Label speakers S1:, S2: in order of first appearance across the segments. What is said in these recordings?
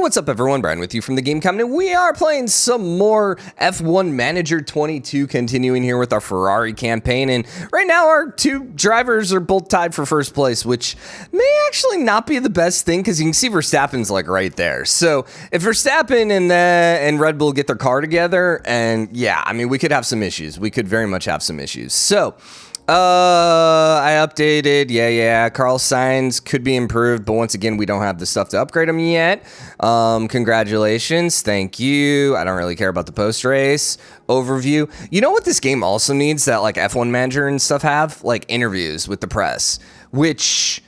S1: What's up everyone, Brian with you from the Game Cabinet. We are playing some more F1 Manager 22, continuing here with our Ferrari campaign, and right now our two drivers are both tied for first place, which may actually not be the best thing because you can see Verstappen's like right there. So if Verstappen and Red Bull get their car together, and yeah, I mean, we could have some issues. We could very much have some issues. So I updated. Yeah. Carl Sainz could be improved, but once again, we don't have the stuff to upgrade him yet. Congratulations. Thank you. I don't really care about the post-race overview. You know what this game also needs that like F1 Manager and stuff have? Like interviews with the press, which,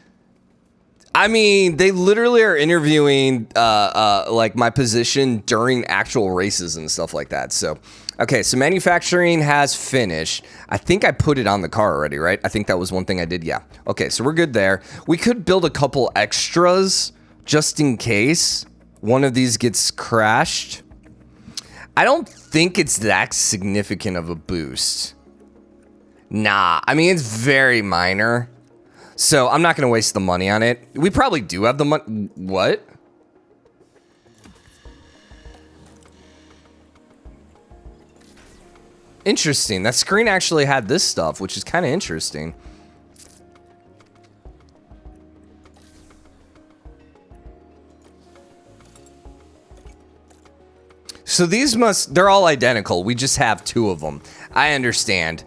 S1: I mean, they literally are interviewing like my position during actual races and stuff like that. So, okay, so manufacturing has finished. I think I put it on the car already, right? I think that was one thing I did. Yeah. Okay, so we're good there. We could build a couple extras just in case one of these gets crashed. I don't think it's that significant of a boost. Nah, I mean, it's very minor. So I'm not going to waste the money on it. We probably do have the money. What? Interesting. That screen actually had this stuff, which is kind of interesting. So these they're all identical. We just have two of them. I understand.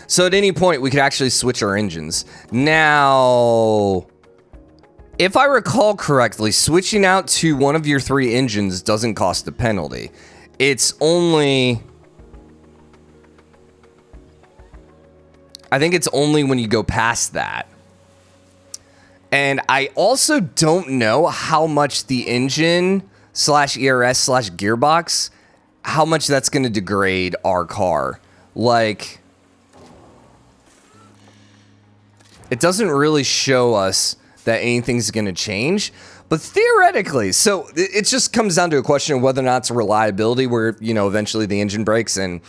S1: So at any point, we could actually switch our engines. Now, if I recall correctly, switching out to one of your three engines doesn't cost a penalty. It's only, I think it's only when you go past that. And I also don't know how much the engine / ERS / gearbox, how much that's going to degrade our car. Like, it doesn't really show us that anything's going to change, but theoretically, so it just comes down to a question of whether or not it's reliability where, you know, eventually the engine breaks and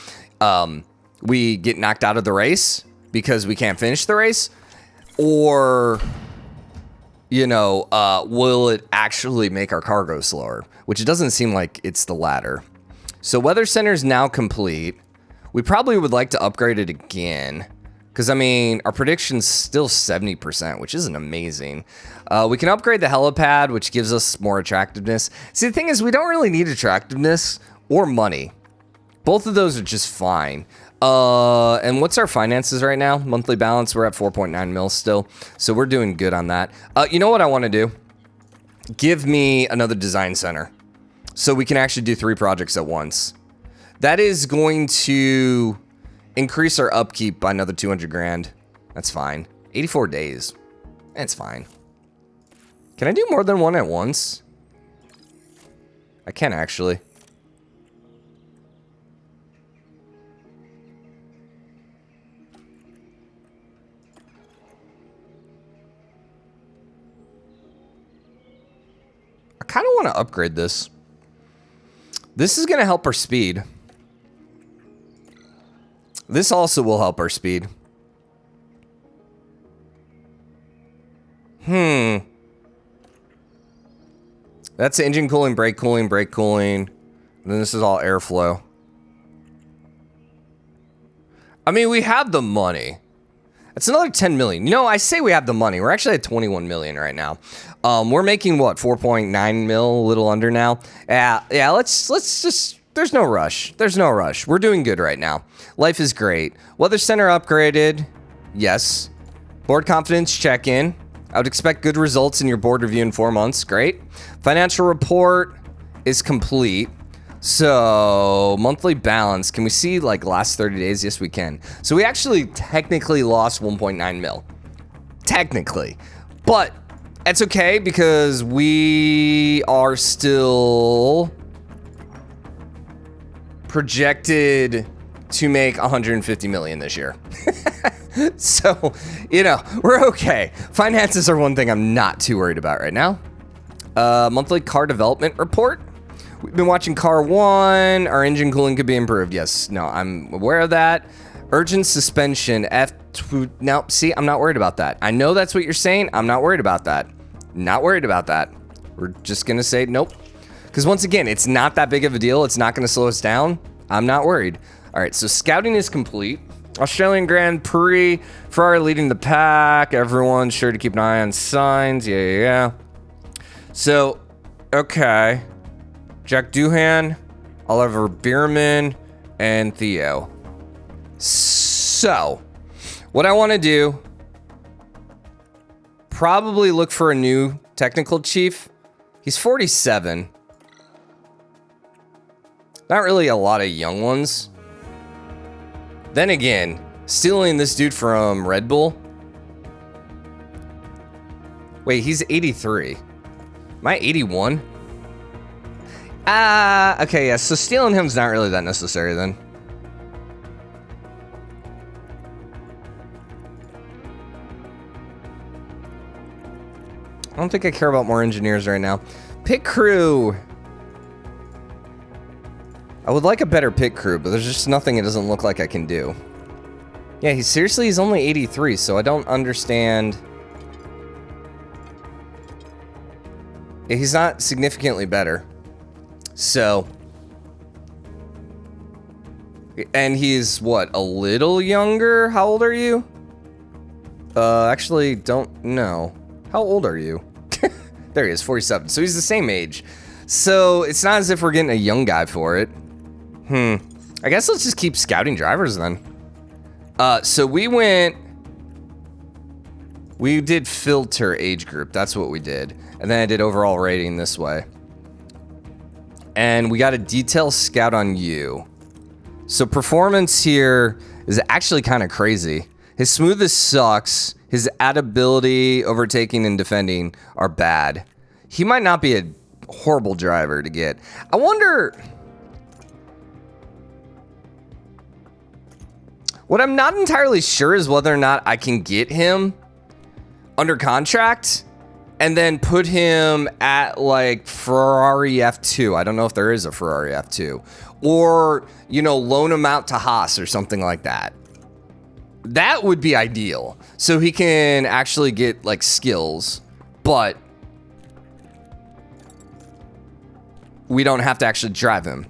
S1: we get knocked out of the race because we can't finish the race, or, you know, will it actually make our car go slower, which it doesn't seem like it's the latter. So weather center is now complete. We probably would like to upgrade it again because, I mean, our prediction's still 70%, which isn't amazing. We can upgrade the helipad, which gives us more attractiveness. See, the thing is, we don't really need attractiveness or money. Both of those are just fine. And what's our finances right now? Monthly balance, we're at 4.9 mil still. So we're doing good on that. You know what I want to do? Give me another design center so we can actually do 3 projects at once. That is going to increase our upkeep by another 200 grand. That's fine. 84 days. That's fine. Can I do more than one at once? I can actually. I kind of want to upgrade this. This is going to help our speed. This also will help our speed. That's engine cooling, brake cooling, brake cooling. And then this is all airflow. I mean, we have the money. It's another 10 million. You know, I say we have the money. We're actually at 21 million right now. We're making what, 4.9 mil, a little under now. Yeah, let's just, there's no rush. We're doing good right now. Life is great. Weather center upgraded. Yes. Board confidence check-in. I would expect good results in your board review in 4 months. Great. Financial report is complete. So, monthly balance. Can we see, like, last 30 days? Yes, we can. So, we actually technically lost 1.9 mil. Technically. But it's okay because we are still projected to make 150 million this year. So, you know, we're okay. Finances are one thing I'm not too worried about right now. Monthly car development report. We've been watching car 1. Our engine cooling could be improved. Yes, no, I'm aware of that. Urgent suspension. No, see, I'm not worried about that. I know that's what you're saying. I'm not worried about that. Not worried about that. We're just going to say nope. Because once again, it's not that big of a deal. It's not going to slow us down. I'm not worried. All right, so scouting is complete. Australian Grand Prix, Ferrari leading the pack. Everyone's sure to keep an eye on signs. Yeah. So, okay. Jack Doohan, Oliver Bierman, and Theo. So, what I want to do, probably look for a new technical chief. He's 47. Not really a lot of young ones. Then again, stealing this dude from Red Bull. Wait, he's 83. Am I 81? Okay, yeah, so stealing him's not really that necessary then. I don't think I care about more engineers right now. Pit crew. I would like a better pit crew, but there's just nothing it doesn't look like I can do. Yeah, he's only 83, so I don't understand. Yeah, he's not significantly better. So. And he's, what, a little younger? How old are you? Actually, don't know. How old are you? There he is, 47. So he's the same age. So it's not as if we're getting a young guy for it. I guess let's just keep scouting drivers then. So we did filter age group. That's what we did. And then I did overall rating this way. And we got a detail scout on you. So performance here is actually kind of crazy. His smoothest sucks. His adaptability, overtaking, and defending are bad. He might not be a horrible driver to get. I wonder. What I'm not entirely sure is whether or not I can get him under contract and then put him at like Ferrari F2. I don't know if there is a Ferrari F2. Or, you know, loan him out to Haas or something like that. That would be ideal. So he can actually get like skills, but we don't have to actually drive him.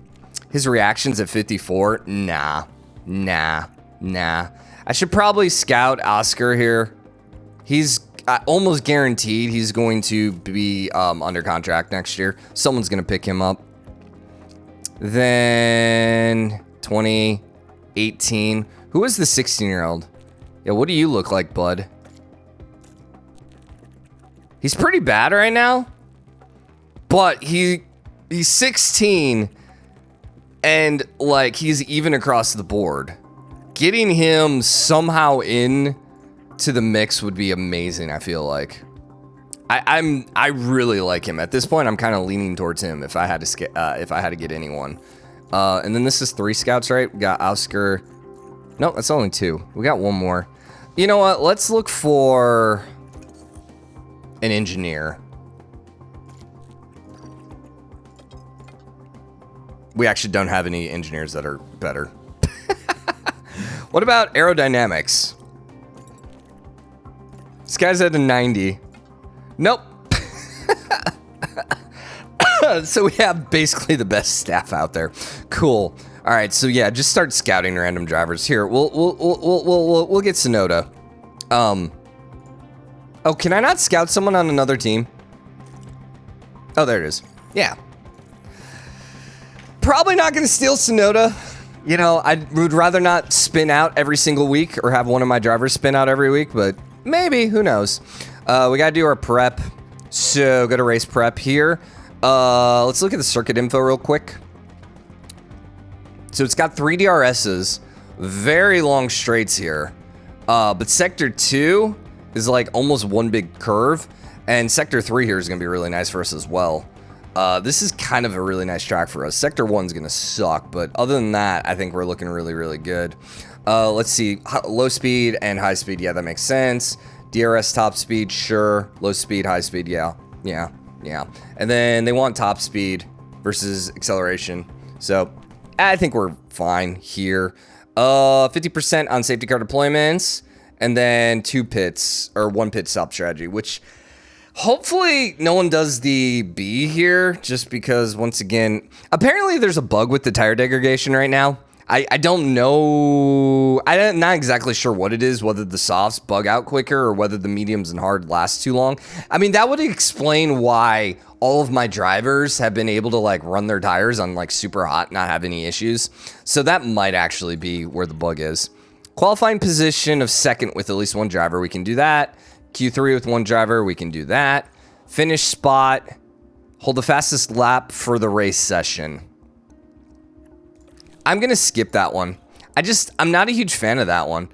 S1: His reactions at 54, nah. I should probably scout Oscar here. He's almost guaranteed he's going to be under contract next year. Someone's going to pick him up. Then 2018. Who is the 16-year-old? Yeah, what do you look like, bud? He's pretty bad right now. But he's 16. And, like, he's even across the board. Getting him somehow in to the mix would be amazing, I feel like. I really like him. At this point, I'm kind of leaning towards him if I had to get anyone. And then this is 3 scouts, right? We got Oscar. No, that's only 2. We got one more. You know what? Let's look for an engineer. We actually don't have any engineers that are better. What about aerodynamics? This guy's at a 90. Nope. So we have basically the best staff out there. Cool. All right, so yeah, just start scouting random drivers. Here, we'll get Sonoda. Oh, can I not scout someone on another team? Oh, there it is. Yeah. Probably not going to steal Sonoda. You know, I would rather not spin out every single week or have one of my drivers spin out every week, but maybe, who knows? We got to do our prep. So go to race prep here. Let's look at the circuit info real quick. So it's got 3 DRSs, very long straights here. But sector 2 is like almost one big curve. And sector 3 here is going to be really nice for us as well. This is kind of a really nice track for us. Sector 1's going to suck, but other than that, I think we're looking really, really good. Let's see. Low speed and high speed. Yeah, that makes sense. DRS top speed, sure. Low speed, high speed, yeah. And then they want top speed versus acceleration. So I think we're fine here. 50% on safety car deployments, and then 2 pits or 1 pit stop strategy, which Hopefully no one does the B here, just because, once again, apparently there's a bug with the tire degradation right now. I don't know. I'm not exactly sure what it is, whether the softs bug out quicker or whether the mediums and hard last too long. I mean, that would explain why all of my drivers have been able to like run their tires on like super hot, not have any issues. So that might actually be where the bug is. Qualifying position of second with at least one driver, we can do that. Q3 with one driver, we can do that. Finish spot, hold the fastest lap for the race session. I'm going to skip that one. I'm not a huge fan of that one.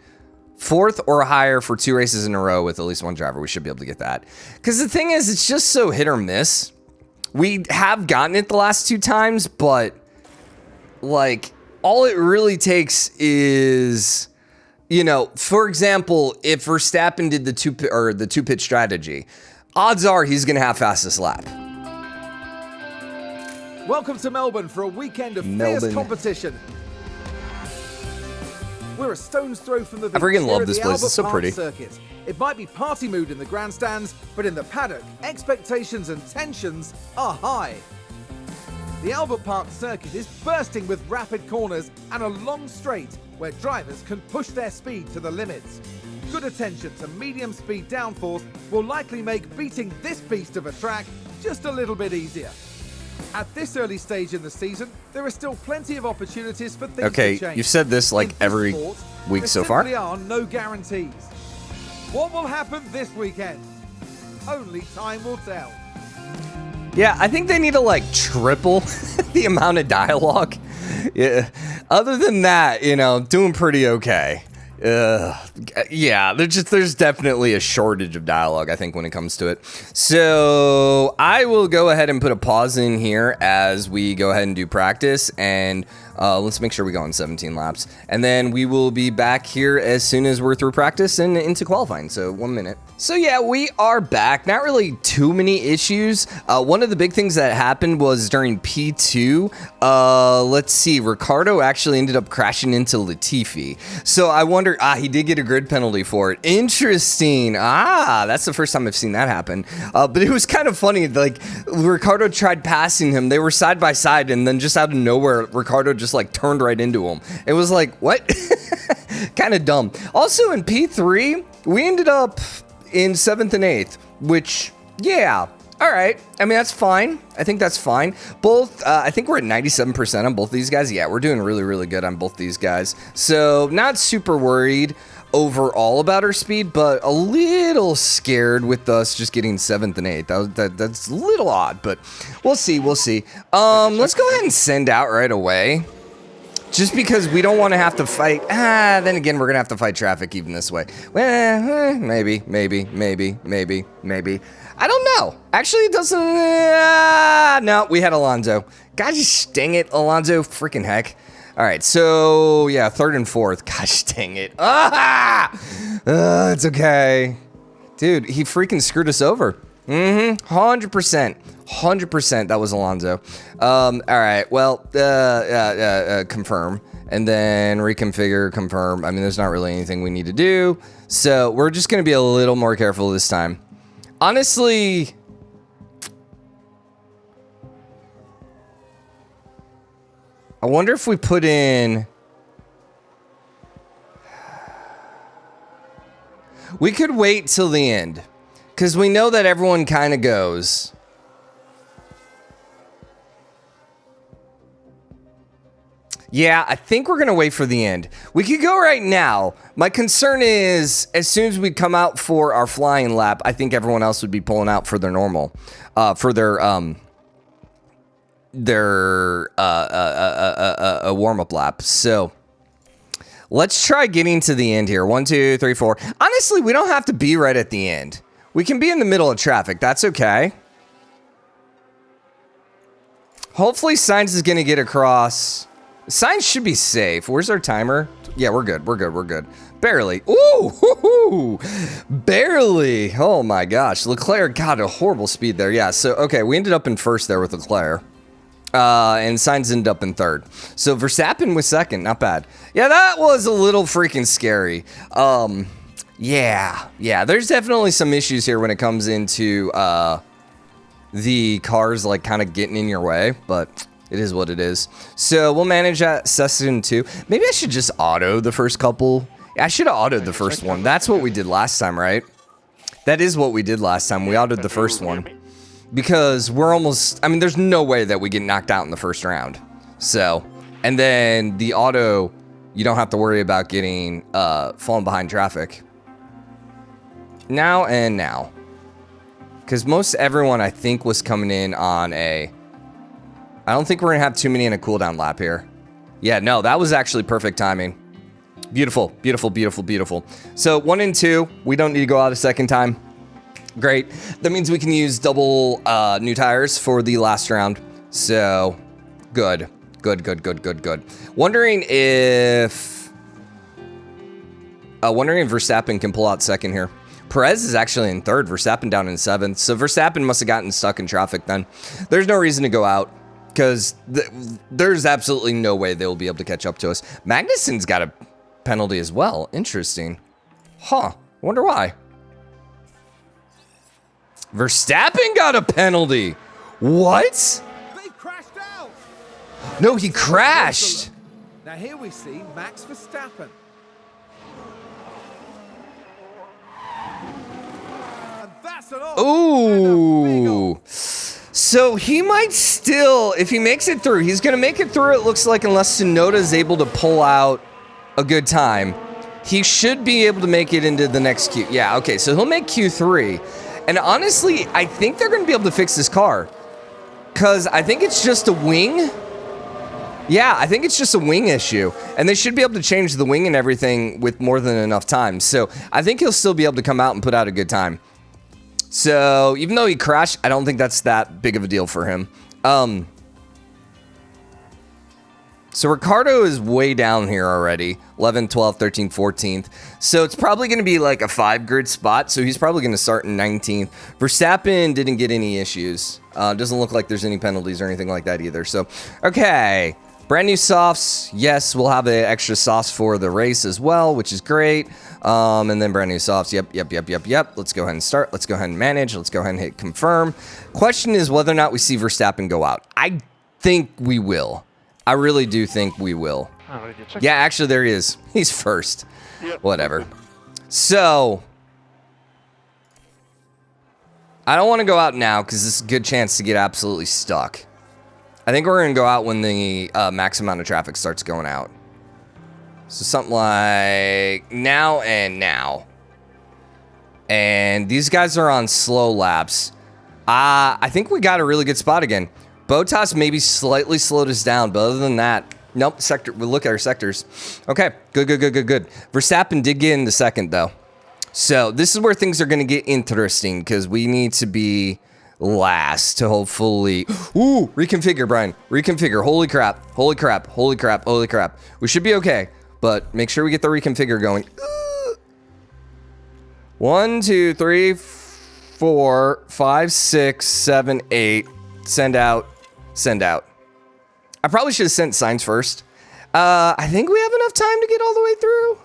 S1: Fourth or higher for 2 races in a row with at least one driver. We should be able to get that. Because the thing is, it's just so hit or miss. We have gotten it the last 2 times, but like all it really takes is, you know, for example, if Verstappen did the two pit strategy, odds are he's going to have fastest lap.
S2: Welcome to Melbourne for a weekend of fierce competition. We're a stone's throw from the beach.
S1: I freaking love this place. It's so pretty.
S2: Circuit. It might be party mood in the grandstands, but in the paddock, expectations and tensions are high. The Albert Park circuit is bursting with rapid corners and a long straight where drivers can push their speed to the limits. Good attention to medium speed downforce will likely make beating this beast of a track just a little bit easier. At this early stage in the season, there are still plenty of opportunities for things to change.
S1: You've said this like every week so far.
S2: There simply are no guarantees. What will happen this weekend? Only time will tell.
S1: Yeah, I think they need to like triple the amount of dialogue. Yeah. Other than that, you know, doing pretty okay. Yeah, there's definitely a shortage of dialogue, I think, when it comes to it. So I will go ahead and put a pause in here as we go ahead and do practice, and let's make sure we go on 17 laps, and then we will be back here as soon as we're through practice and into qualifying. So 1 minute. So yeah, we are back. Not really too many issues. One of the big things that happened was during P2, let's see, Ricardo actually ended up crashing into Latifi. So I wonder, he did get a grid penalty for it. Interesting. That's the first time I've seen that happen. But it was kind of funny. Like, Ricardo tried passing him. They were side by side, and then just out of nowhere, Ricardo just like turned right into him. It was like, what? Kind of dumb. Also in P3, we ended up in 7th and 8th, which, yeah, all right. I mean, that's fine. I think that's fine. Both, I think we're at 97% on both these guys. Yeah, we're doing really, really good on both these guys. So not super worried overall about our speed, but a little scared with us just getting 7th and 8th. That's a little odd, but we'll see. We'll see. Let's go ahead and send out right away. Just because we don't want to have to fight. Then again, we're going to have to fight traffic even this way. Well, maybe. I don't know. Actually, it doesn't. No, we had Alonso. Gosh dang it, Alonso. Freaking heck. All right, so yeah, 3rd and 4th. Gosh dang it. It's okay. Dude, he freaking screwed us over. 100%. 100% that was Alonso. All right, well, confirm, and then reconfigure, confirm. I mean, there's not really anything we need to do, so we're just going to be a little more careful this time. Honestly, I wonder if we put in... We could wait till the end, because we know that everyone kind of goes... Yeah, I think we're going to wait for the end. We could go right now. My concern is, as soon as we come out for our flying lap, I think everyone else would be pulling out for their normal, for their warm-up lap. So let's try getting to the end here. 1, 2, 3, 4. Honestly, we don't have to be right at the end. We can be in the middle of traffic. That's okay. Hopefully, Sainz is going to get across... Sainz should be safe. Where's our timer? Yeah, we're good. We're good. We're good. Barely. Ooh, hoo-hoo. Barely. Oh my gosh. Leclerc got a horrible speed there. Yeah, so, okay, we ended up in 1st there with Leclerc. And Sainz ended up in 3rd. So Verstappen was 2nd. Not bad. Yeah, that was a little freaking scary. Yeah, there's definitely some issues here when it comes into the cars like kind of getting in your way, but it is what it is. So we'll manage that session 2. Maybe I should just auto the first couple. Yeah, I should have autoed the first one. That's what we did last time, right? That is what we did last time. We autoed the first one. Because we're almost... I mean, there's no way that we get knocked out in the first round. So, and then the auto, you don't have to worry about getting falling behind traffic. Now and now. Because most everyone, I think, was coming in on a... I don't think we're going to have too many in a cooldown lap here. Yeah, no, that was actually perfect timing. Beautiful, beautiful, beautiful, beautiful. So 1 and 2, we don't need to go out a second time. Great. That means we can use double new tires for the last round. So good. Good. Wondering if Verstappen can pull out second here. Perez is actually in third, Verstappen down in 7th. So Verstappen must have gotten stuck in traffic then. There's no reason to go out because there's absolutely no way they will be able to catch up to us. Magnussen's got a penalty as well. Interesting. Huh. Wonder why. Verstappen got a penalty. What?
S2: They crashed out.
S1: No, he crashed.
S2: Now here we see Max Verstappen. And that's an off.
S1: Ooh. So he might still, if he makes it through, he's going to make it through, it looks like, unless Tsunoda is able to pull out a good time. He should be able to make it into the next Q. Yeah, okay, so he'll make Q3. And honestly, I think they're going to be able to fix this car. Because I think it's just a wing. Yeah, I think it's just a wing issue. And they should be able to change the wing and everything with more than enough time. So I think he'll still be able to come out and put out a good time. So even though he crashed, I don't think that's that big of a deal for him. So Ricardo is way down here already. 11th, 12th, 13th, 14th. So it's probably going to be like a 5-grid spot. So he's probably going to start in 19th. Verstappen didn't get any issues. Doesn't look like there's any penalties or anything like that either. So, okay. Brand new softs. Yes, we'll have an extra softs for the race as well, which is great. And then brand new softs. Yep. Let's go ahead and start. Let's go ahead and manage. Let's go ahead and hit confirm. Question is whether or not we see Verstappen go out. I think we will. I really do think we will. Yeah, actually, there he is. He's first. Yep. Whatever. So, I don't want to go out now because this is a good chance to get absolutely stuck. I think we're going to go out when the max amount of traffic starts going out. So, something like now and now. And these guys are on slow laps. I think we got a really good spot again. Bottas maybe slightly slowed us down, but other than that, nope, sector. We'll look at our sectors. Okay, good. Verstappen did get in the second, though. So this is where things are going to get interesting because we need to be last to hopefully... Ooh, reconfigure, Brian. Reconfigure. Holy crap. We should be okay, but make sure we get the reconfigure going. 1, 2, 3, 4, 5, 6, 7, 8. Send out. I probably should have sent signs first. I think we have enough time to get all the way through.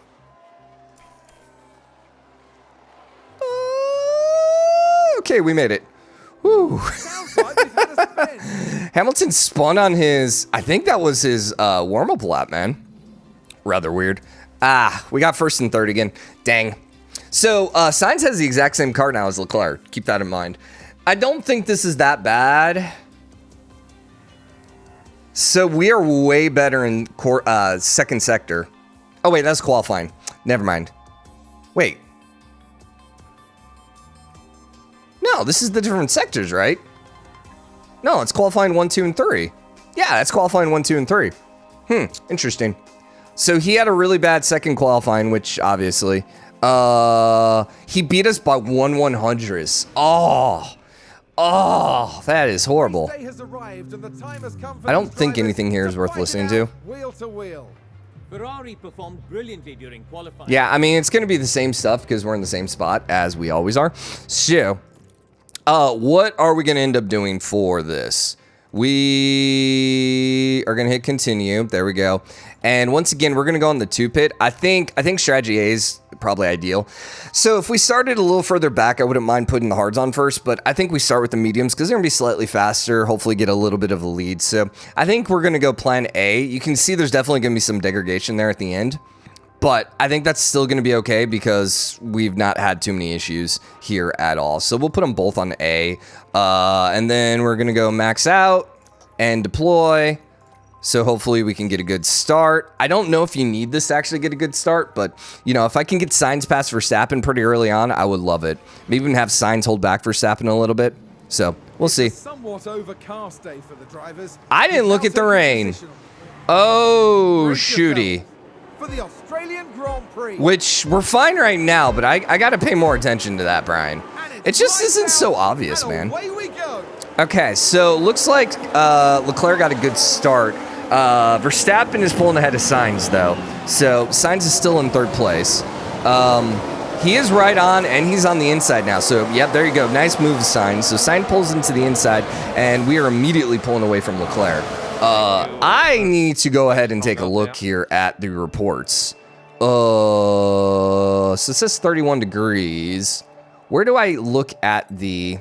S1: Okay, we made it. Woo. Hamilton spun on his, I think that was his warm-up lap, man. Rather weird. We got first and third again. Dang. So, Sainz has the exact same car now as Leclerc. Keep that in mind. I don't think this is that bad. So we are way better in second sector. Oh, wait, that's qualifying. Never mind. Wait. No, this is the different sectors, right? No, it's qualifying 1, 2, and 3. Yeah, that's qualifying 1, 2, and 3. Interesting. So he had a really bad second qualifying, which obviously... he beat us by 1/100th. Oh, that is horrible. I don't think anything here is worth listening to.
S3: Ferrari performed brilliantly during qualifying.
S1: Yeah, I mean, it's going to be the same stuff because we're in the same spot as we always are. So, what are we going to end up doing for this? We are going to hit continue. There we go. And once again, we're going to go on the 2 pit. I think strategy A is probably ideal. So if we started a little further back, I wouldn't mind putting the hards on first, but I think we start with the mediums because they're going to be slightly faster, hopefully get a little bit of a lead. So I think we're going to go plan A. You can see there's definitely going to be some degradation there at the end, but I think that's still going to be okay because we've not had too many issues here at all. So we'll put them both on A, and then we're going to go max out and deploy. So hopefully we can get a good start. I don't know if you need this to actually get a good start, but, you know, if I can get signs past Verstappen pretty early on, I would love it. Maybe even have signs hold back Verstappen a little bit. So we'll see.
S2: Somewhat overcast day for the drivers.
S1: I didn't look at the rain. Oh, shooty.
S2: For the Australian Grand Prix.
S1: Which we're fine right now, but I got to pay more attention to that, Brian. It just isn't so obvious, man.
S2: Away we go.
S1: Okay, so looks like Leclerc got a good start. Verstappen is pulling ahead of Sainz, though. So Sainz is still in third place. He is right on, and he's on the inside now. So, yep, there you go. Nice move, Sainz. So Sainz pulls into the inside, and we are immediately pulling away from Leclerc. I need to go ahead and take a look here at the reports. So it says 31 degrees. Where do I look at the...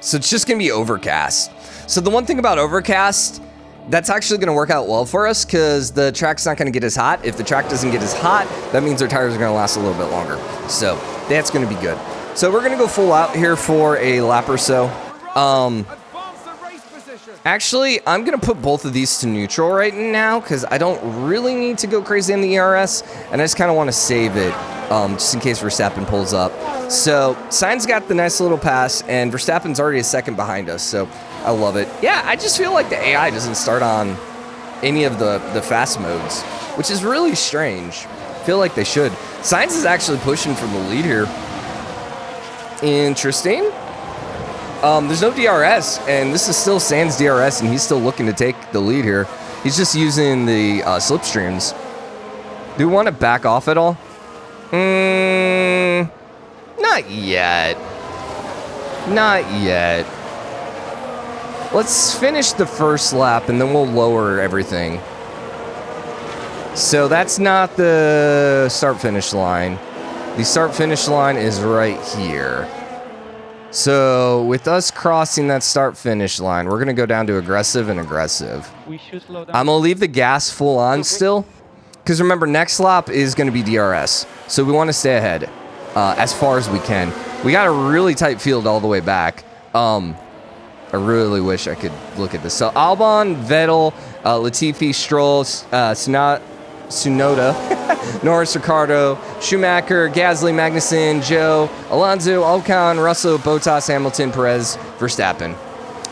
S1: So it's just going to be overcast. So the one thing about overcast, that's actually going to work out well for us because the track's not going to get as hot. If the track doesn't get as hot, that means our tires are going to last a little bit longer. So that's going to be good. So we're going to go full out here for a lap or so. Actually, I'm going to put both of these to neutral right now because I don't really need to go crazy on the ERS, and I just kind of want to save it just in case Verstappen pulls up. So Sainz got the nice little pass, and Verstappen's already a second behind us, so I love it. Yeah, I just feel like the AI doesn't start on any of the fast modes, which is really strange. I feel like they should. Sainz is actually pushing for the lead here. Interesting. There's no DRS, and this is still Sainz DRS, and he's still looking to take the lead here. He's just using the slipstreams. Do we want to back off at all? Not yet. Not yet. Let's finish the first lap, and then we'll lower everything. So that's not the start-finish line. The start-finish line is right here. So with us crossing that start-finish line, we're going to go down to aggressive and aggressive.
S4: We should slow down.
S1: I'm going to leave the gas full on still. Because remember, next lap is going to be DRS. So we want to stay ahead as far as we can. We got a really tight field all the way back. I really wish I could look at this. So Albon, Vettel, Latifi, Stroll, Tsunoda, Norris, Ricardo, Schumacher, Gasly, Magnussen, Joe, Alonso, Ocon, Russell, Bottas, Hamilton, Perez, Verstappen.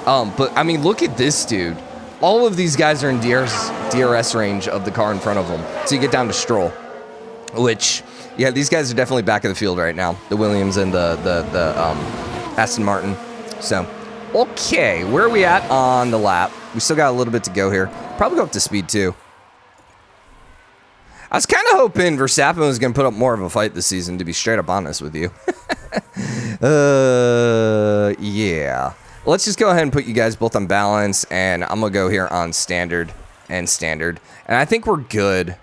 S1: But, I mean, look at this dude. All of these guys are in DRS range of the car in front of them. So you get down to Stroll, which, yeah, these guys are definitely back of the field right now. The Williams and the Aston Martin. So, okay, where are we at on the lap? We still got a little bit to go here. Probably go up to speed, too. I was kind of hoping Verstappen was going to put up more of a fight this season, to be straight up honest with you. Yeah. Let's just go ahead and put you guys both on balance, and I'm going to go here on standard and standard. And I think we're good.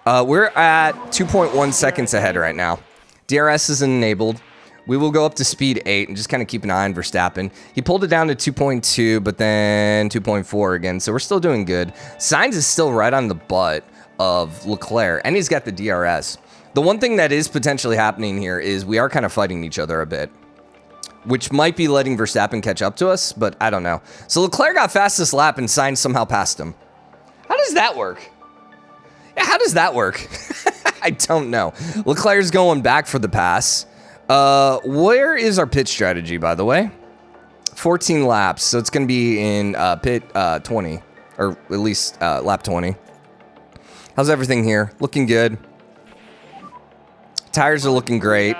S1: We're at 2.1 seconds ahead right now. DRS is enabled. We will go up to speed 8 and just kind of keep an eye on Verstappen. He pulled it down to 2.2, but then 2.4 again, so we're still doing good. Sainz is still right on the butt of Leclerc, and he's got the DRS. The one thing that is potentially happening here is we are kind of fighting each other a bit, which might be letting Verstappen catch up to us, but I don't know. So Leclerc got fastest lap and Sainz somehow passed him. How does that work? Yeah, how does that work? I don't know. Leclerc's going back for the pass. Where is our pit strategy, by the way? 14 laps, so it's going to be in pit 20, or at least lap 20. How's everything here? Looking good. Tires are looking great.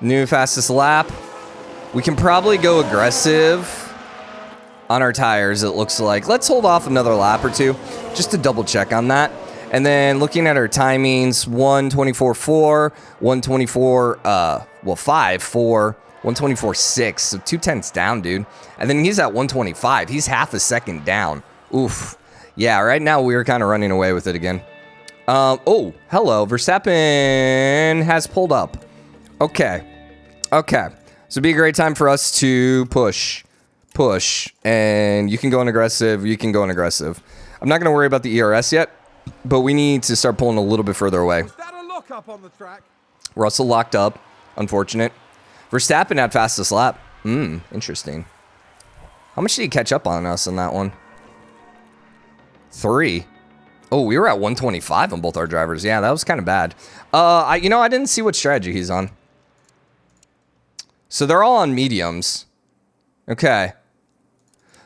S1: New fastest lap. We can probably go aggressive on our tires, it looks like. Let's hold off another lap or two just to double check on that. And then looking at our timings, 1:24.4, 1:24.5, 1:24.6. So 2 tenths down, dude. And then he's at 1:25. He's half a second down. Oof. Yeah, right now we're kind of running away with it again. Oh, hello. Verstappen has pulled up. Okay. Okay. So it'd be a great time for us to push. Push. And you can go in aggressive. You can go in aggressive. I'm not going to worry about the ERS yet, but we need to start pulling a little bit further away.
S2: Was that a lock up on the track?
S1: Russell locked up. Unfortunate. Verstappen had fastest lap. Interesting. How much did he catch up on us on that one? 3. Oh, we were at 125 on both our drivers. Yeah, that was kind of bad. I didn't see what strategy he's on. So they're all on mediums. Okay.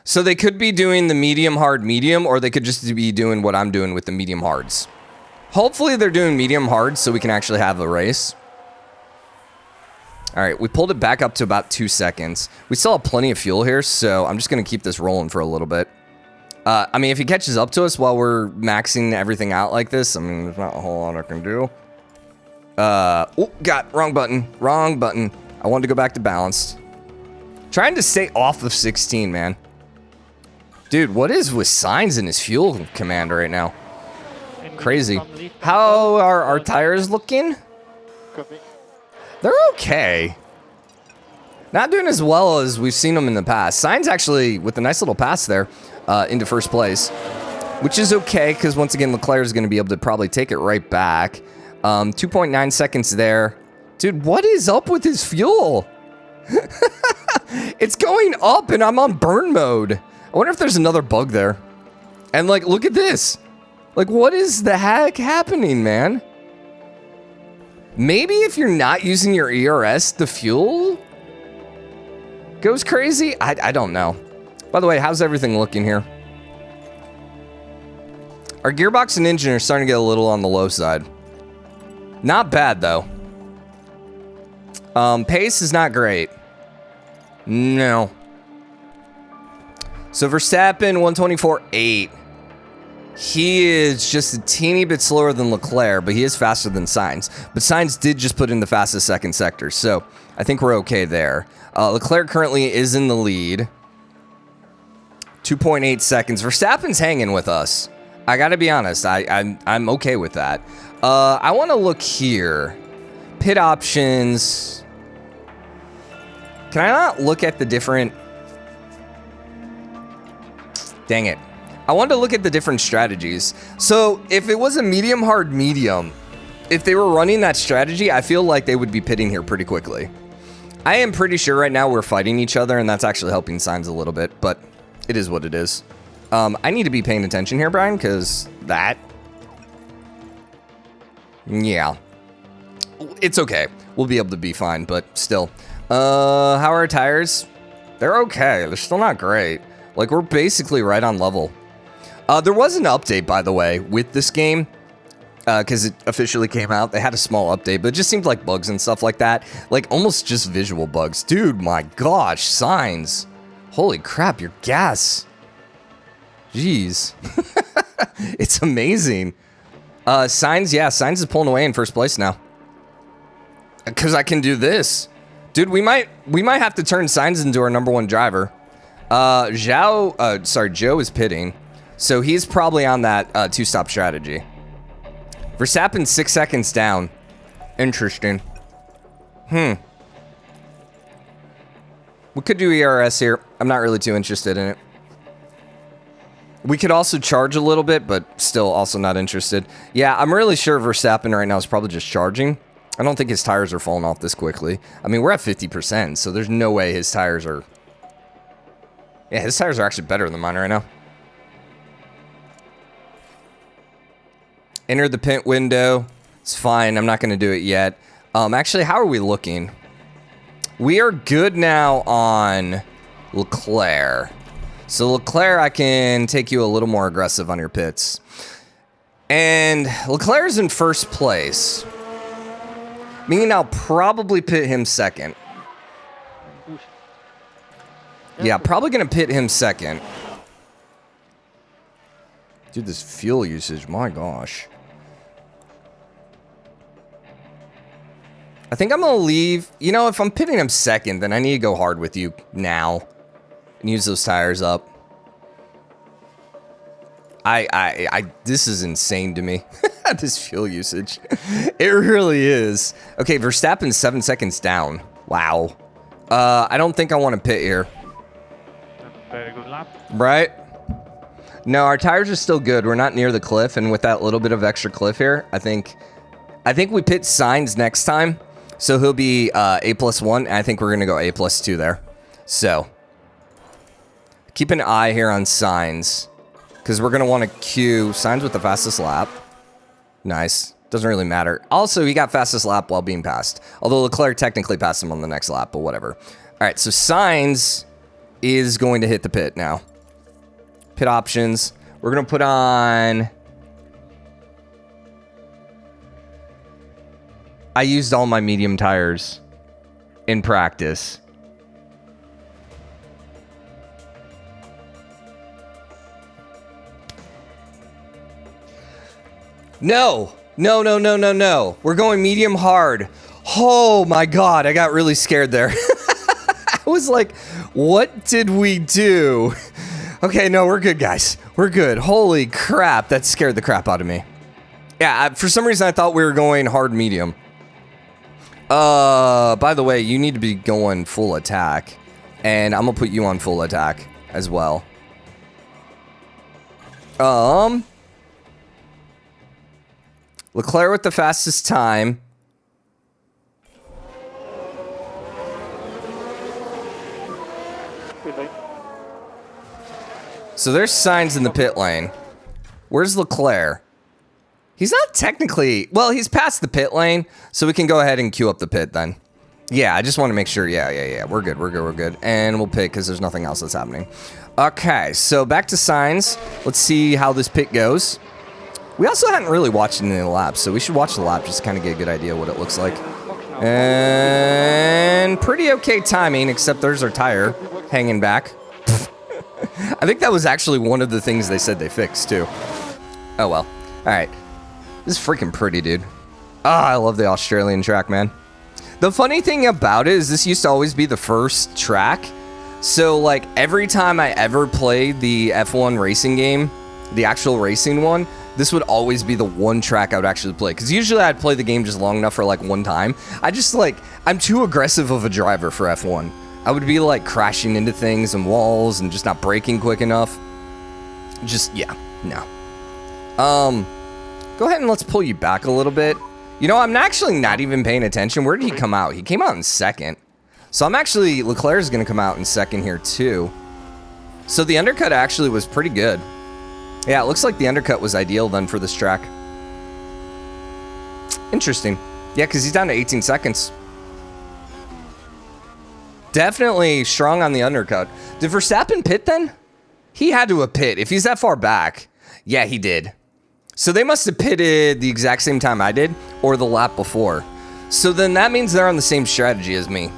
S1: So they could be doing the medium, hard, medium, or they could just be doing what I'm doing with the medium hards. Hopefully they're doing medium hard so we can actually have a race. All right, we pulled it back up to about 2 seconds. We still have plenty of fuel here, so I'm just going to keep this rolling for a little bit. I mean, if he catches up to us while we're maxing everything out like this, I mean, there's not a whole lot I can do. Oh, wrong button. Wrong button. I wanted to go back to balanced. Trying to stay off of 16, man. Dude, what is with Sainz in his fuel command right now? Crazy. How are our tires looking? They're okay. Not doing as well as we've seen them in the past. Sainz actually, with a nice little pass there, into first place, which is okay because once again, Leclerc is going to be able to probably take it right back. 2.9 seconds there. Dude, what is up with his fuel? It's going up and I'm on burn mode. I wonder if there's another bug there. And like, look at this. Like, what is the heck happening, man? Maybe if you're not using your ERS, the fuel goes crazy? I don't know. By the way, how's everything looking here? Our gearbox and engine are starting to get a little on the low side. Not bad, though. Pace is not great. No. So Verstappen, 124.8. He is just a teeny bit slower than Leclerc, but he is faster than Sainz. But Sainz did just put in the fastest second sector, so I think we're okay there. Leclerc currently is in the lead. 2.8 seconds. Verstappen's hanging with us. I gotta be honest, I'm okay with that. I want to look here. Pit options. Can I not look at the different... Dang it. I wanted to look at the different strategies. So if it was a medium, hard, medium, if they were running that strategy, I feel like they would be pitting here pretty quickly. I am pretty sure right now we're fighting each other, and that's actually helping Sainz a little bit, but it is what it is. I need to be paying attention here, Brian, because that... Yeah. It's okay. We'll be able to be fine, but still. How are our tires? They're okay. They're still not great. Like, we're basically right on level. There was an update, by the way, with this game, because it officially came out. They had a small update, but it just seemed like bugs and stuff like that. Like, almost just visual bugs. Dude, my gosh, Sainz. Holy crap, your gas. Jeez. It's amazing. Sainz, yeah, Sainz is pulling away in first place now. Because I can do this. Dude, we might have to turn Sainz into our #1 driver. Joe is pitting. So he's probably on that two-stop strategy. Verstappen's 6 seconds down. Interesting. We could do ERS here. I'm not really too interested in it. We could also charge a little bit, but still also not interested. Yeah, I'm really sure Verstappen right now is probably just charging. I don't think his tires are falling off this quickly. I mean, we're at 50%, so there's no way his tires are... Yeah, his tires are actually better than mine right now. Enter the pit window. It's fine. I'm not going to do it yet. Actually, how are we looking? We are good now on Leclerc. So Leclerc, I can take you a little more aggressive on your pits. And Leclerc's in first place. Meaning I'll probably pit him second. Yeah, probably going to pit him second. Dude, this fuel usage, my gosh. I think I'm going to leave. You know, if I'm pitting him second, then I need to go hard with you now. And use those tires up. This is insane to me. This fuel usage. It really is. Okay, Verstappen's 7 seconds down. Wow. I don't think I want to pit here.
S4: Very good lap.
S1: Right? No, our tires are still good. We're not near the cliff, and with that little bit of extra cliff here, I think we pit Sainz next time, so he'll be A+1, and I think we're gonna go A+2 there. So keep an eye here on Sainz, because we're gonna want to queue Sainz with the fastest lap. Nice. Doesn't really matter. Also, he got fastest lap while being passed, although Leclerc technically passed him on the next lap, but whatever. All right, so Sainz is going to hit the pit now. Pit options. We're going to put on... I used all my medium tires in practice. No. No. We're going medium hard. Oh my God, I got really scared there. I was like, what did we do? Okay, no, we're good, guys. We're good. Holy crap, that scared the crap out of me. Yeah, for some reason I thought we were going hard medium. By the way, you need to be going full attack. And I'm gonna put you on full attack as well. Leclerc with the fastest time. So there's Sainz in the pit lane. Where's Leclerc? He's not technically... Well, he's past the pit lane, so we can go ahead and queue up the pit then. Yeah, I just want to make sure. Yeah. We're good. And we'll pit because there's nothing else that's happening. Okay, so back to Sainz. Let's see how this pit goes. We also hadn't really watched any of the laps, so we should watch the lap just to kind of get a good idea what it looks like. And pretty okay timing, except there's our tire hanging back. I think that was actually one of the things they said they fixed, too. Oh, well. All right. This is freaking pretty, dude. Ah, I love the Australian track, man. The funny thing about it is this used to always be the first track. So, like, every time I ever played the F1 racing game, the actual racing one, this would always be the one track I would actually play. Because usually I'd play the game just long enough for, like, one time. I'm too aggressive of a driver for F1. I would be, like, crashing into things and walls and just not braking quick enough. Yeah, no. Go ahead and let's pull you back a little bit. You know, I'm actually not even paying attention. Where did he come out? He came out in second. So Leclerc is going to come out in second here, too. So the undercut actually was pretty good. Yeah, it looks like the undercut was ideal then for this track. Interesting. Yeah, because he's down to 18 seconds. Definitely strong on the undercut. Did Verstappen pit then? He had to have pit. If he's that far back. Yeah, he did. So they must have pitted the exact same time I did or the lap before. So then that means they're on the same strategy as me.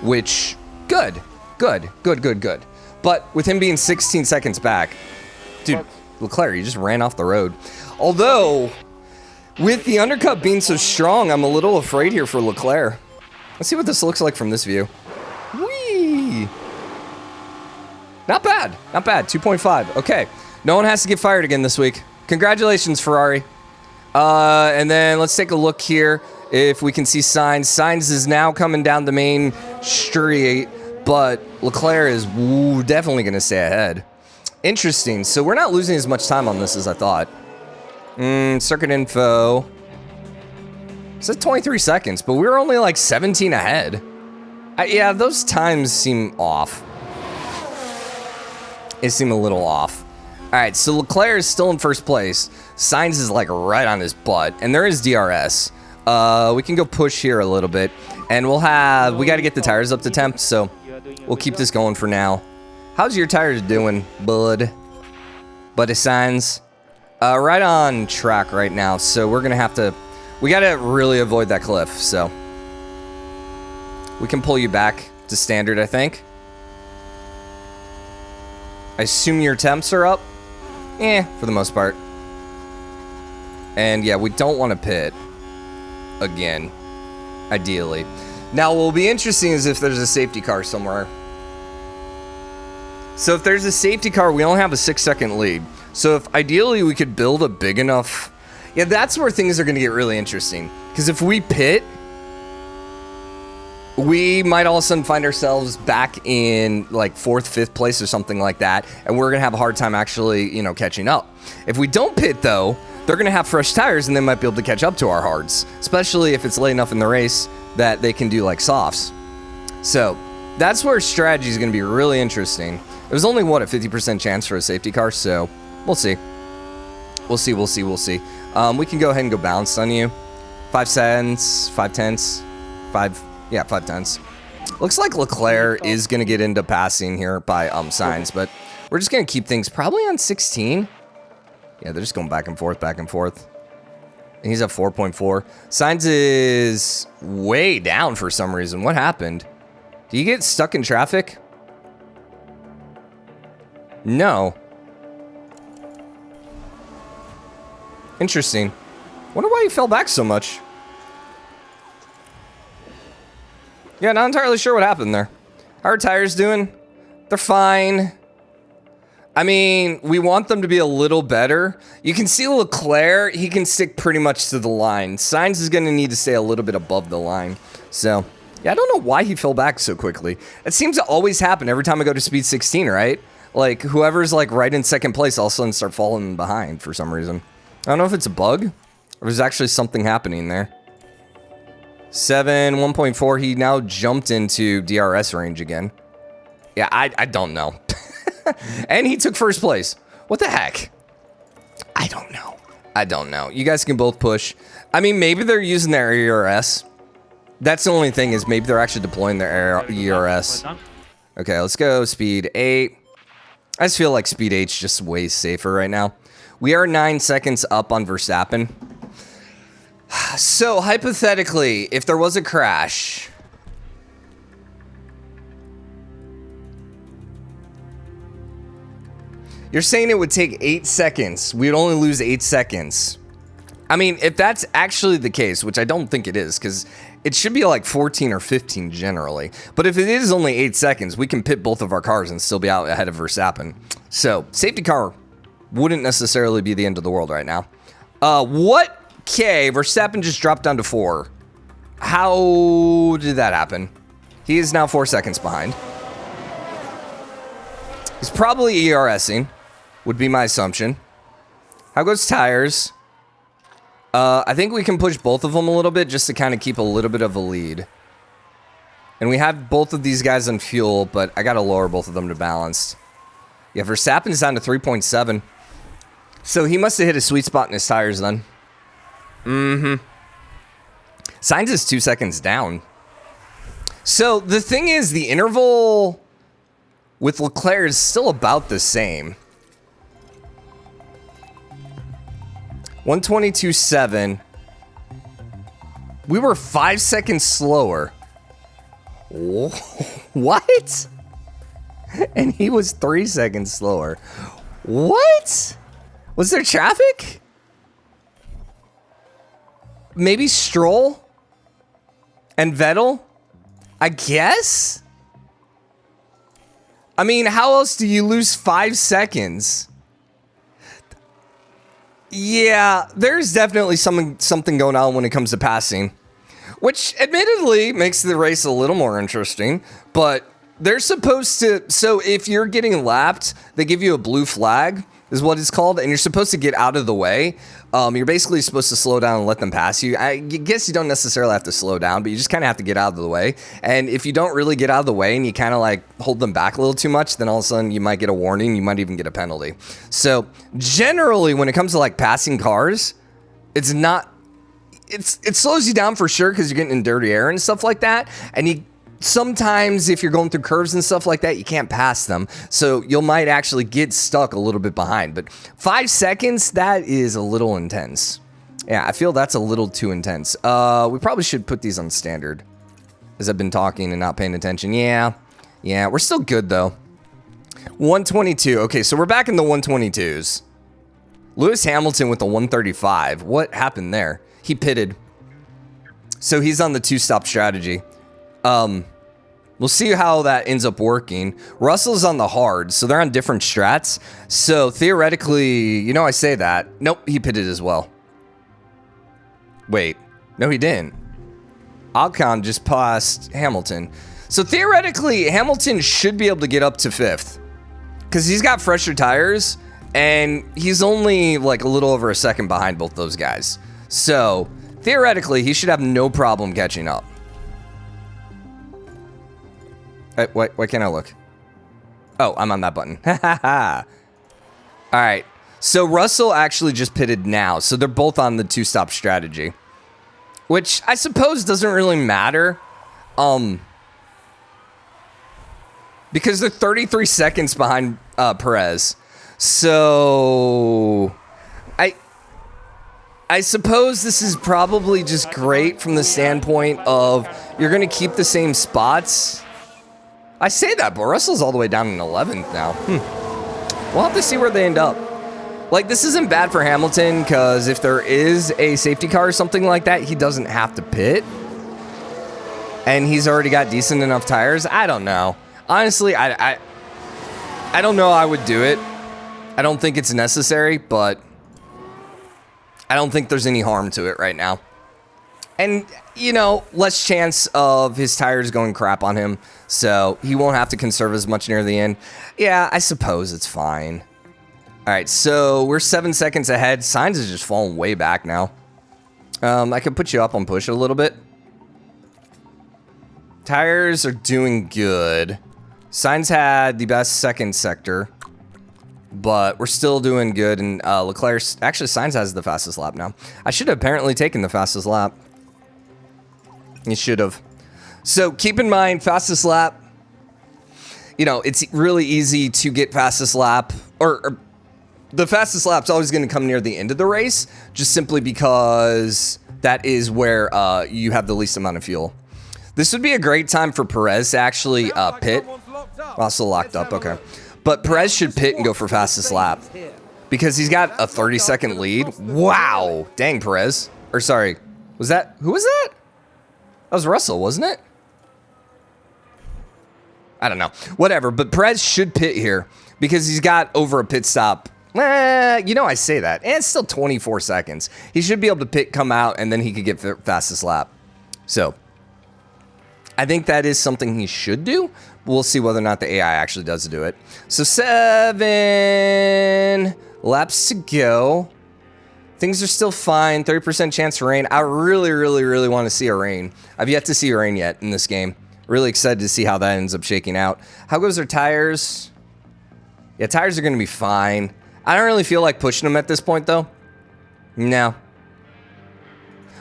S1: Which, good. But with him being 16 seconds back, dude, Leclerc, you just ran off the road. Although, with the undercut being so strong, I'm a little afraid here for Leclerc. Let's see what this looks like from this view. Whee! Not bad. 2.5. Okay. No one has to get fired again this week. Congratulations, Ferrari. And then let's take a look here if we can see Sainz. Sainz is now coming down the main street, but Leclerc is definitely going to stay ahead. Interesting. So we're not losing as much time on this as I thought. Circuit info. It says 23 seconds, but we were only like 17 ahead. Yeah, those times seem off. It seemed a little off. All right, so Leclerc is still in first place. Sainz is like right on his butt, and there is DRS. We can go push here a little bit, and we got to get the tires up to temp, so we'll keep this going for now. How's your tires doing, bud? Buddy Sainz? Right on track right now, so we're gonna have to, we gotta really avoid that cliff, so. We can pull you back to standard, I think. I assume your temps are up? For the most part. And yeah, we don't want to pit again, ideally. Now, what will be interesting is if there's a safety car somewhere. So if there's a safety car, we only have a 6-second lead. So if ideally we could build a big enough... Yeah, that's where things are going to get really interesting. Because if we pit, we might all of a sudden find ourselves back in like 4th, 5th place or something like that. And we're going to have a hard time actually, you know, catching up. If we don't pit though, they're going to have fresh tires and they might be able to catch up to our hards. Especially if it's late enough in the race that they can do like softs. So that's where strategy is going to be really interesting. It was only, what, a 50% chance for a safety car, so we'll see. We'll see. We can go ahead and go balanced on you. 5 cents, 5 tenths, 5 tenths. Looks like Leclerc is going to get into passing here by Sainz, but we're just going to keep things probably on 16. Yeah, they're just going back and forth. And he's at 4.4. Sainz is way down for some reason. What happened? Did you get stuck in traffic? No. Interesting. Wonder why he fell back so much. Yeah, not entirely sure what happened there. How are tires doing? They're fine. I mean, we want them to be a little better. You can see Leclerc, he can stick pretty much to the line. Sainz is going to need to stay a little bit above the line. So, yeah, I don't know why he fell back so quickly. It seems to always happen every time I go to speed 16, right? Like, whoever's, like, right in second place all of a sudden start falling behind for some reason. I don't know if it's a bug or there's actually something happening there. 7, 1.4, he now jumped into DRS range again. Yeah, I don't know. And he took first place. What the heck? I don't know. You guys can both push. I mean, maybe they're using their ERS. That's the only thing, is maybe they're actually deploying their ERS. Okay, let's go speed 8. I just feel like speed 8's just way safer right now. We are 9 seconds up on Verstappen. So, hypothetically, if there was a crash... You're saying it would take 8 seconds. We'd only lose 8 seconds. I mean, if that's actually the case, which I don't think it is, because it should be like 14 or 15 generally. But if it is only 8 seconds, we can pit both of our cars and still be out ahead of Verstappen. So, safety car wouldn't necessarily be the end of the world right now. What? Okay, Verstappen just dropped down to 4. How did that happen? He is now 4 seconds behind. He's probably ERSing, would be my assumption. How goes tires? I think we can push both of them a little bit just to kind of keep a little bit of a lead. And we have both of these guys on fuel, but I got to lower both of them to balanced. Yeah, Verstappen's down to 3.7. So he must have hit a sweet spot in his tires then. Sainz is 2 seconds down. So the thing is, the interval with Leclerc is still about the same. 122.7. We were 5 seconds slower. What? And he was 3 seconds slower. What? Was there traffic? Maybe Stroll and Vettel? I guess? I mean, how else do you lose 5 seconds? Yeah, there's definitely something going on when it comes to passing, which admittedly makes the race a little more interesting, but they're supposed to, so if you're getting lapped, they give you a blue flag, is what it's called, and you're supposed to get out of the way. You're basically supposed to slow down and let them pass you. I guess you don't necessarily have to slow down, but you just kind of have to get out of the way. And if you don't really get out of the way and you kind of like hold them back a little too much, then all of a sudden you might get a warning. You might even get a penalty. So generally, when it comes to like passing cars, it's not, it slows you down for sure because you're getting in dirty air and stuff like that. And sometimes if you're going through curves and stuff like that, you can't pass them. So you might actually get stuck a little bit behind. But 5 seconds, that is a little intense. Yeah, I feel that's a little too intense. We probably should put these on standard, as I've been talking and not paying attention. Yeah, we're still good though. 122. Okay, so we're back in the 122s. Lewis Hamilton with the 135. What happened there? He pitted. So he's on the 2-stop strategy. We'll see how that ends up working. Russell's on the hard, so they're on different strats. So theoretically, you know, I say that. Nope, he pitted as well. Wait, no, he didn't. Ocon just passed Hamilton. So theoretically, Hamilton should be able to get up to 5th because he's got fresher tires and he's only like a little over a second behind both those guys. So theoretically, he should have no problem catching up. Why can't I look? Oh, I'm on that button. All right. So Russell actually just pitted now. So they're both on the 2-stop strategy, which I suppose doesn't really matter. Because they're 33 seconds behind Perez. So I suppose this is probably just great from the standpoint of you're going to keep the same spots. I say that, but Russell's all the way down in 11th now. We'll have to see where they end up. Like, this isn't bad for Hamilton, because if there is a safety car or something like that, he doesn't have to pit. And he's already got decent enough tires. I don't know. Honestly, I don't know I would do it. I don't think it's necessary, but I don't think there's any harm to it right now. And, you know, less chance of his tires going crap on him, so he won't have to conserve as much near the end. Yeah, I suppose it's fine. All right, so we're 7 seconds ahead. Sainz is just falling way back now. I could put you up on push a little bit. Tires are doing good. Sainz had the best second sector, but we're still doing good. And Leclerc, actually, Sainz has the fastest lap now. I should have apparently taken the fastest lap. You should have. So keep in mind, fastest lap, you know, it's really easy to get fastest lap, or the fastest lap's always going to come near the end of the race, just simply because that is where you have the least amount of fuel. This would be a great time for Perez to actually pit. Also locked up, okay. But Perez should pit and go for fastest lap because he's got a 30-second lead. Wow. Dang, Perez. Or sorry, was that, who was that? That was Russell, wasn't it? I don't know. Whatever, but Perez should pit here because he's got over a pit stop. You know, I say that. And it's still 24 seconds. He should be able to pit, come out, and then he could get fastest lap. So, I think that is something he should do. We'll see whether or not the AI actually does do it. So, 7 laps to go. Things are still fine. 30% chance of rain. I really, really, really want to see a rain. I've yet to see a rain yet in this game. Really excited to see how that ends up shaking out. How goes our tires? Yeah, tires are going to be fine. I don't really feel like pushing them at this point, though. No.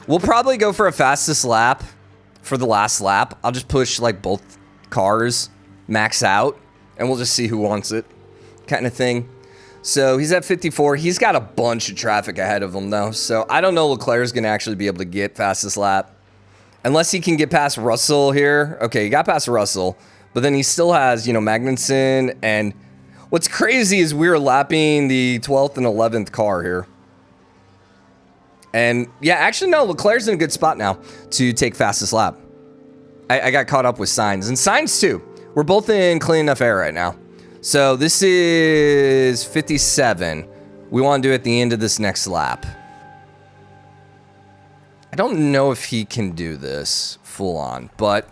S1: We'll probably go for a fastest lap for the last lap. I'll just push, like, both cars max out, and we'll just see who wants it kind of thing. So he's at 54. He's got a bunch of traffic ahead of him, though. So I don't know Leclerc's going to actually be able to get fastest lap. Unless he can get past Russell here. Okay, he got past Russell. But then he still has, you know, Magnussen. And what's crazy is we're lapping the 12th and 11th car here. And, yeah, actually, no. Leclerc's in a good spot now to take fastest lap. I got caught up with Sainz. And Sainz, too. We're both in clean enough air right now. So this is 57. We want to do it at the end of this next lap. I don't know if he can do this full on, but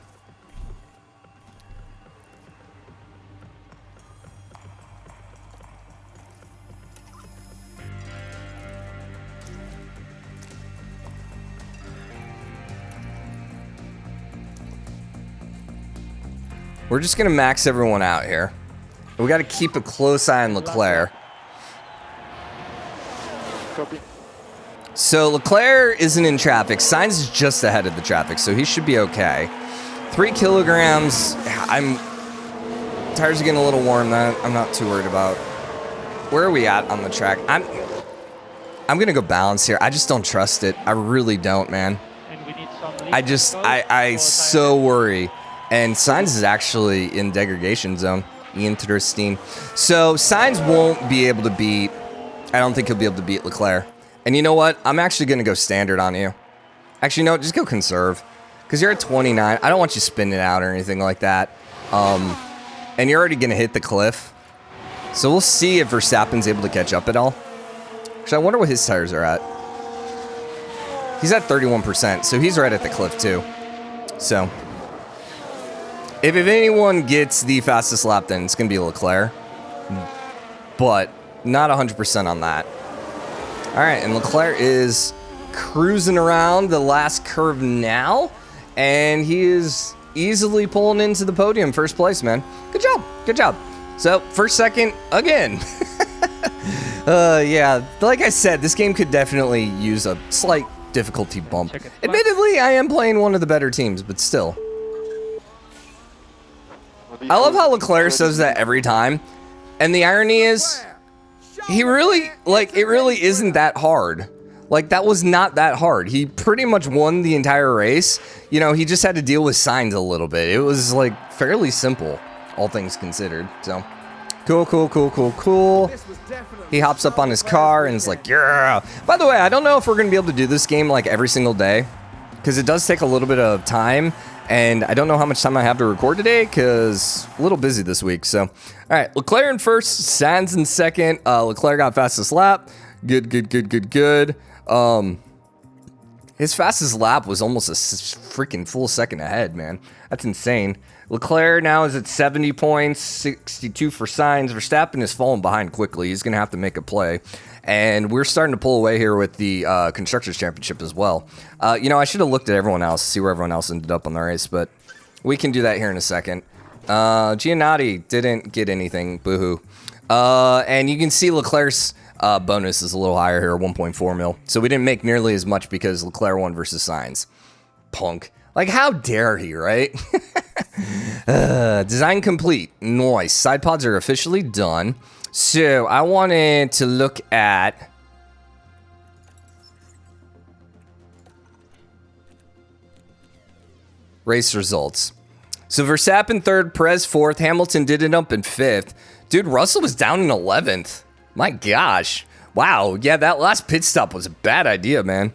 S1: we're just going to max everyone out here. We got to keep a close eye on Leclerc.
S4: Copy.
S1: So Leclerc isn't in traffic. Sainz is just ahead of the traffic, so he should be okay. 3 kilograms. Tires are getting a little warm. That I'm not too worried about. Where are we at on the track? I'm gonna go balance here. I just don't trust it. I really don't, man.
S4: And we need some
S1: I so worry. And Sainz is actually in degradation zone. Interesting. So Sainz won't be able to beat. I don't think he'll be able to beat Leclerc. And you know what? I'm actually going to go standard on you. Actually, no, just go conserve. because you're at 29. I don't want you spinning out or anything like that. And you're already going to hit the cliff. So we'll see if Verstappen's able to catch up at all. Actually, I wonder what his tires are at. He's at 31%, so he's right at the cliff too. So if anyone gets the fastest lap, then it's going to be Leclerc. But not 100% on that. All right, and Leclerc is cruising around the last curve now, and he is easily pulling into the podium, first place, man. Good job, good job. So, first, second, again. Yeah, like I said, this game could definitely use a slight difficulty bump. Admittedly, I am playing one of the better teams, but still. I love how Leclerc says that every time, and the irony is, he really, like, it really isn't that hard. Like, that was not that hard. He pretty much won the entire race. You know, he just had to deal with signs a little bit. It was, like, fairly simple, all things considered. So, cool, cool, cool, cool, cool. He hops up on his car and is like, yeah. By the way, I don't know if we're going to be able to do this game, like, every single day, because it does take a little bit of time. And I don't know how much time I have to record today because a little busy this week. So, all right, Leclerc in first, Sainz in second. Leclerc got fastest lap. Good, good, good, good, good. His fastest lap was almost a freaking full second ahead, man. That's insane. Leclerc now is at 70 points, 62 for Sainz. Verstappen has fallen behind quickly. He's going to have to make a play. And we're starting to pull away here with the Constructors Championship as well. You know, I should have looked at everyone else, see where everyone else ended up on the race, but we can do that here in a second. Giannotti didn't get anything, boohoo. And you can see Leclerc's bonus is a little higher here, 1.4 mil. So we didn't make nearly as much because Leclerc won versus Sainz. Punk. Like, how dare he, right? Design complete. Nice. Side pods are officially done. So I wanted to look at race results. So Verstappen third, Perez fourth, Hamilton did end up in fifth. Dude, Russell was down in 11th. My gosh. Wow. Yeah, that last pit stop was a bad idea, man.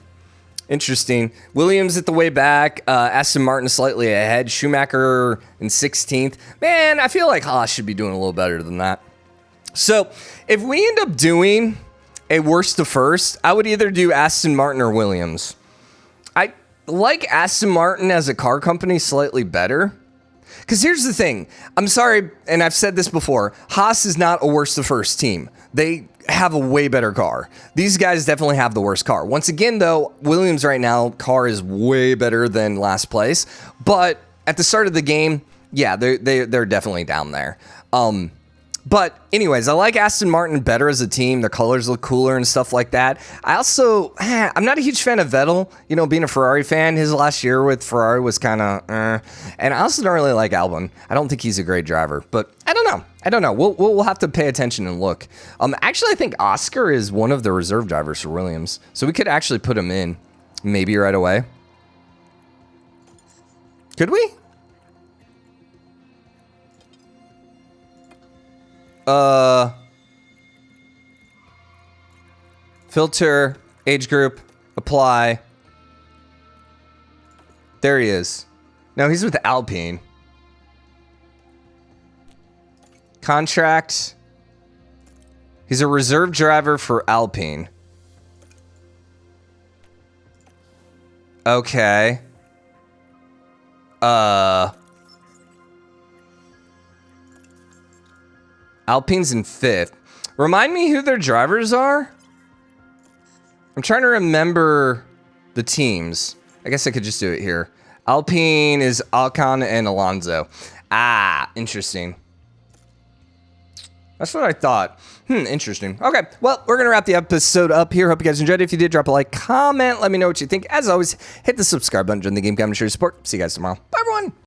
S1: Interesting. Williams at the way back. Aston Martin slightly ahead. Schumacher in 16th. Man, I feel like Haas should be doing a little better than that. So, if we end up doing a worst to first, I would either do Aston Martin or Williams. I like Aston Martin as a car company slightly better. Because here's the thing. I'm sorry, and I've said this before. Haas is not a worst to first team. They have a way better car. These guys definitely have the worst car. Once again, though, Williams right now, car is way better than last place. But at the start of the game, yeah, they're definitely down there. But anyways, I like Aston Martin better as a team. Their colors look cooler and stuff like that. I also, I'm not a huge fan of Vettel. You know, being a Ferrari fan, his last year with Ferrari was kind of, And I also don't really like Albon. I don't think he's a great driver, but I don't know. We'll have to pay attention and look. Actually, I think Oscar is one of the reserve drivers for Williams, so we could actually put him in maybe right away. Could we? Filter, age group, apply. There he is. No, he's with Alpine. Contract. He's a reserve driver for Alpine. Okay. Alpine's in fifth. Remind me who their drivers are? I'm trying to remember the teams. I guess I could just do it here. Alpine is Ocon and Alonso. Ah, interesting. That's what I thought. Interesting. Okay, well, we're going to wrap the episode up here. Hope you guys enjoyed it. If you did, drop a like, comment. Let me know what you think. As always, hit the subscribe button, join the game, comment, share your support. See you guys tomorrow. Bye, everyone.